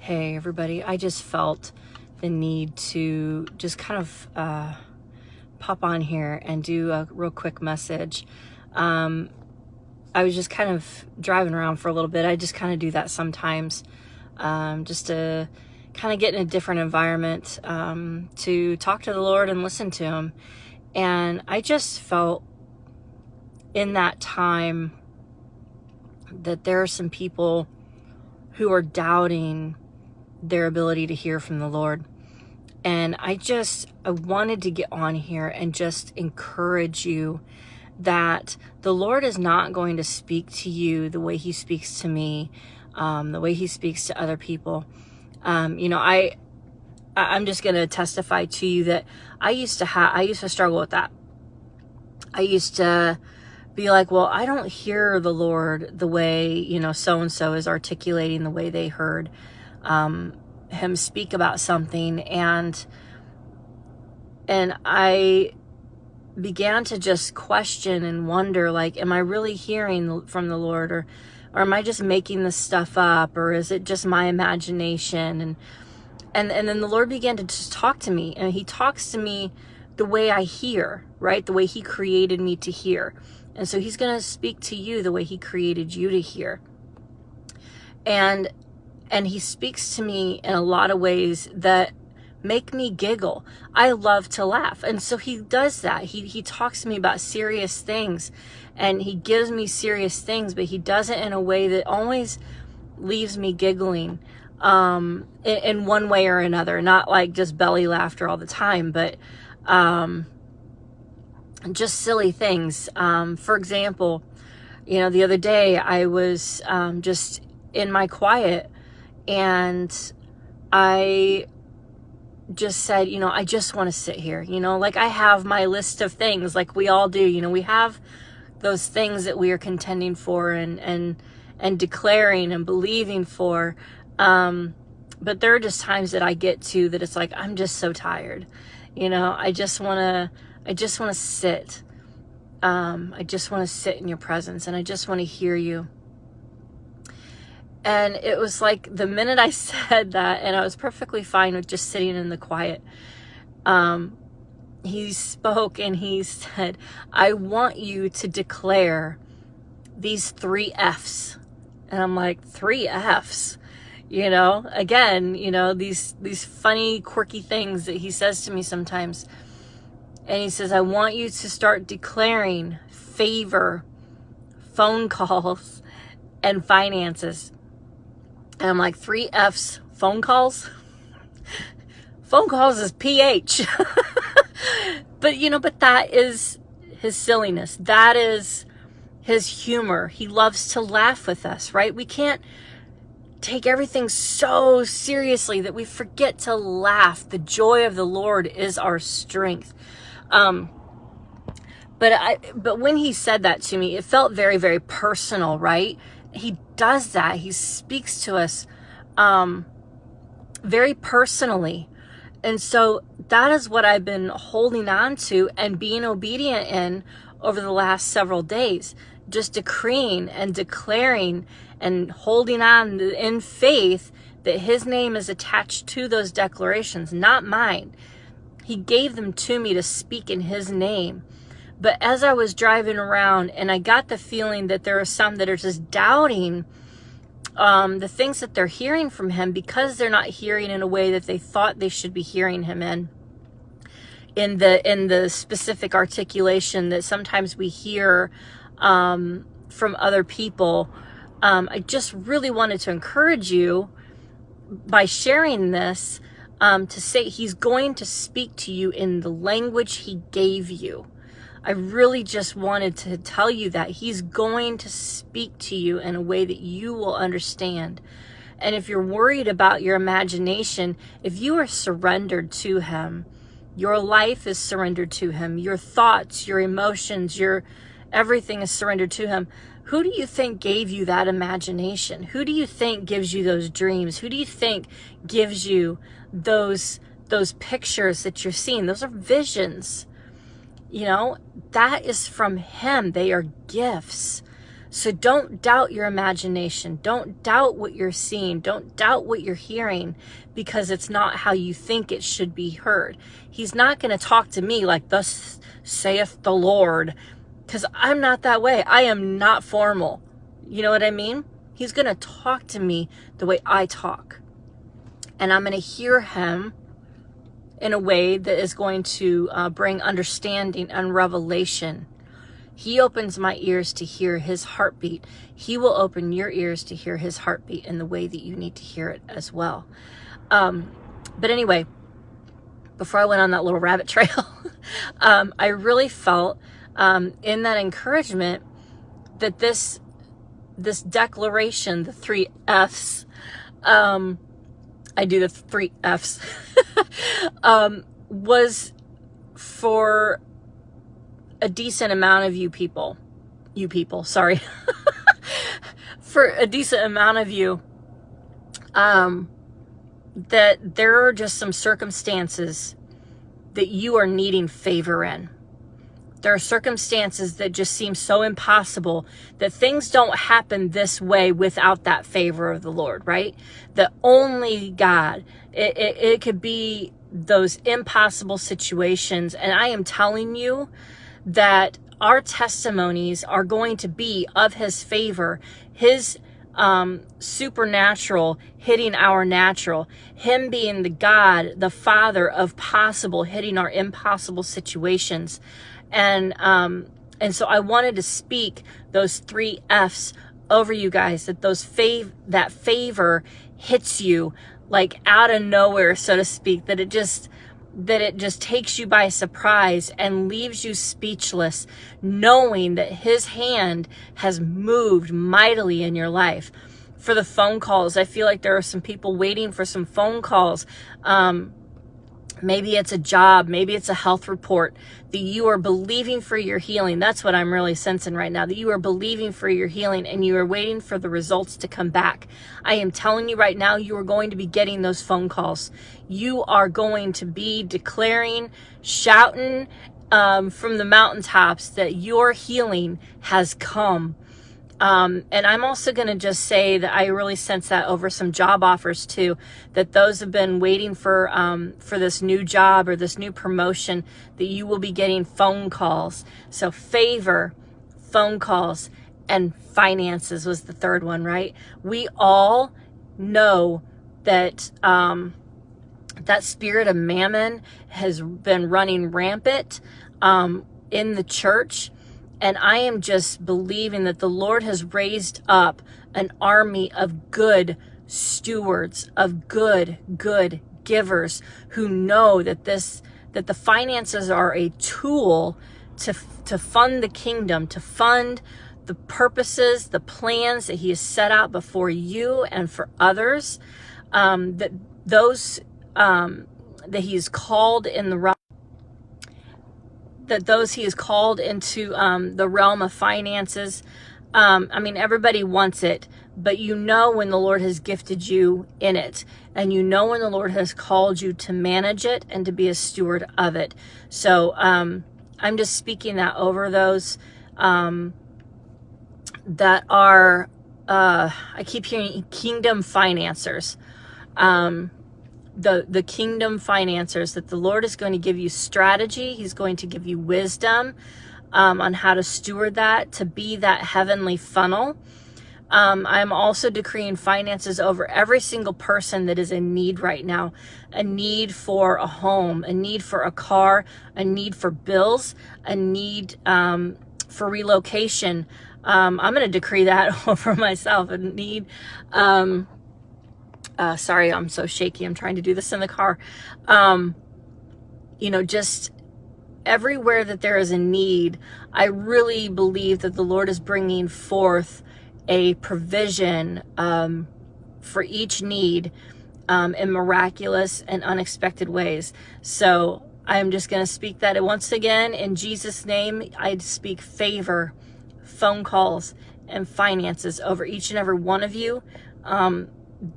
Hey everybody, I just felt the need to just kind of pop on here and do a real quick message. I was just kind of driving around for a little bit. I just kind of do that sometimes, just to kind of get in a different environment, to talk to the Lord and listen to Him. And I just felt in that time that there are some people who are doubting their ability to hear from the Lord. And I wanted to get on here and just encourage you that the Lord is not going to speak to you the way He speaks to me, the way He speaks to other people. I'm just going to testify to you that I used to struggle with that. I used to be like, well, I don't hear the Lord the way, so-and-so is articulating the way they heard Him speak about something. And I began to just question and wonder, like, am I really hearing from the Lord, or am I just making this stuff up, or is it just my imagination? And then the Lord began to just talk to me, and He talks to me the way I hear, right? The way He created me to hear. And so He's going to speak to you the way He created you to hear. And He speaks to me in a lot of ways that make me giggle. I love to laugh. And so He does that. He talks to me about serious things, and He gives me serious things, but He does it in a way that always leaves me giggling, in one way or another. Not like just belly laughter all the time, but just silly things. For example, the other day I was just in my quiet, and I just said, I just want to sit here. Like, I have my list of things, like we all do. We have those things that we are contending for and declaring and believing for. But there are just times that I get to that it's like, I'm just so tired. I just want to sit. I just want to sit in your presence, and I just want to hear you. And it was like the minute I said that, and I was perfectly fine with just sitting in the quiet, He spoke and He said, I want you to declare these 3 F's. And I'm like, 3 F's? Again, these funny, quirky things that He says to me sometimes. And He says, I want you to start declaring favor, phone calls, and finances. And I'm like, 3 F's, phone calls? Phone calls is PH. But that is His silliness. That is His humor. He loves to laugh with us, right? We can't take everything so seriously that we forget to laugh. The joy of the Lord is our strength. But when He said that to me, it felt very, very personal, right? He does that. He speaks to us very personally. And so that is what I've been holding on to and being obedient in over the last several days. Just decreeing and declaring and holding on in faith that His name is attached to those declarations, not mine. He gave them to me to speak in His name. But as I was driving around, and I got the feeling that there are some that are just doubting the things that they're hearing from Him, because they're not hearing in a way that they thought they should be hearing Him in the specific articulation that sometimes we hear from other people. I just really wanted to encourage you by sharing this, to say He's going to speak to you in the language He gave you. I really just wanted to tell you that He's going to speak to you in a way that you will understand. And if you're worried about your imagination, if you are surrendered to Him, your life is surrendered to Him, your thoughts, your emotions, everything is surrendered to Him. Who do you think gave you that imagination? Who do you think gives you those dreams? Who do you think gives you those pictures that you're seeing? Those are visions. That is from Him. They are gifts. So don't doubt your imagination. Don't doubt what you're seeing. Don't doubt what you're hearing, because it's not how you think it should be heard. He's not going to talk to me like, thus saith the Lord, because I'm not that way. I am not formal. You know what I mean? He's going to talk to me the way I talk. And I'm going to hear him in a way that is going to bring understanding and revelation. He opens my ears to hear his heartbeat. He will open your ears to hear his heartbeat in the way that you need to hear it as well. But anyway, before I went on that little rabbit trail, I really felt in that encouragement that this declaration, the 3 F's, I do the 3 F's, was for a decent amount of you people, sorry, for a decent amount of you, that there are just some circumstances that you are needing favor in. There are circumstances that just seem so impossible that things don't happen this way without that favor of the Lord, right? That only God, it could be those impossible situations. And I am telling you that our testimonies are going to be of his favor, his supernatural hitting our natural, him being the God, the Father of possible hitting our impossible situations. And so I wanted to speak those 3 F's over you guys, that that favor hits you like out of nowhere, so to speak, that it just takes you by surprise and leaves you speechless, knowing that his hand has moved mightily in your life. For the phone calls, I feel like there are some people waiting for some phone calls. Maybe it's a job, maybe it's a health report, that you are believing for your healing. That's what I'm really sensing right now, that you are believing for your healing and you are waiting for the results to come back. I am telling you right now, you are going to be getting those phone calls. You are going to be declaring, shouting from the mountaintops that your healing has come. And I'm also going to just say that I really sense that over some job offers too, that those have been waiting for this new job or this new promotion, that you will be getting phone calls. So favor, phone calls, and finances was the third one, right? We all know that that spirit of mammon has been running rampant in the church. And I am just believing that the Lord has raised up an army of good stewards, of good givers, who know that the finances are a tool to fund the kingdom, to fund the purposes, the plans that he has set out before you and for others, that he has called in the realm, that those he has called into the realm of finances. I mean, everybody wants it, but you know when the Lord has gifted you in it, and you know when the Lord has called you to manage it and to be a steward of it. So I'm just speaking that over those that are, I keep hearing kingdom financiers. The kingdom financiers, that the Lord is going to give you strategy. He's going to give you wisdom on how to steward that, to be that heavenly funnel. I'm also decreeing finances over every single person that is in need right now. A need for a home, a need for a car, a need for bills, a need for relocation. I'm going to decree that over myself. A need... sorry, I'm so shaky. I'm trying to do this in the car. Just everywhere that there is a need, I really believe that the Lord is bringing forth a provision for each need in miraculous and unexpected ways. So I'm just going to speak that once again in Jesus' name. I speak favor, phone calls, and finances over each and every one of you.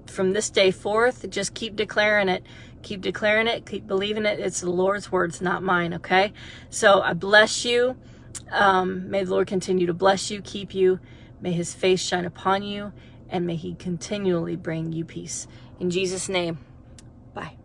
From this day forth, just keep declaring it. Keep declaring it. Keep believing it. It's the Lord's words, not mine, okay? So I bless you. May the Lord continue to bless you, keep you. May his face shine upon you, and may he continually bring you peace. In Jesus' name, bye.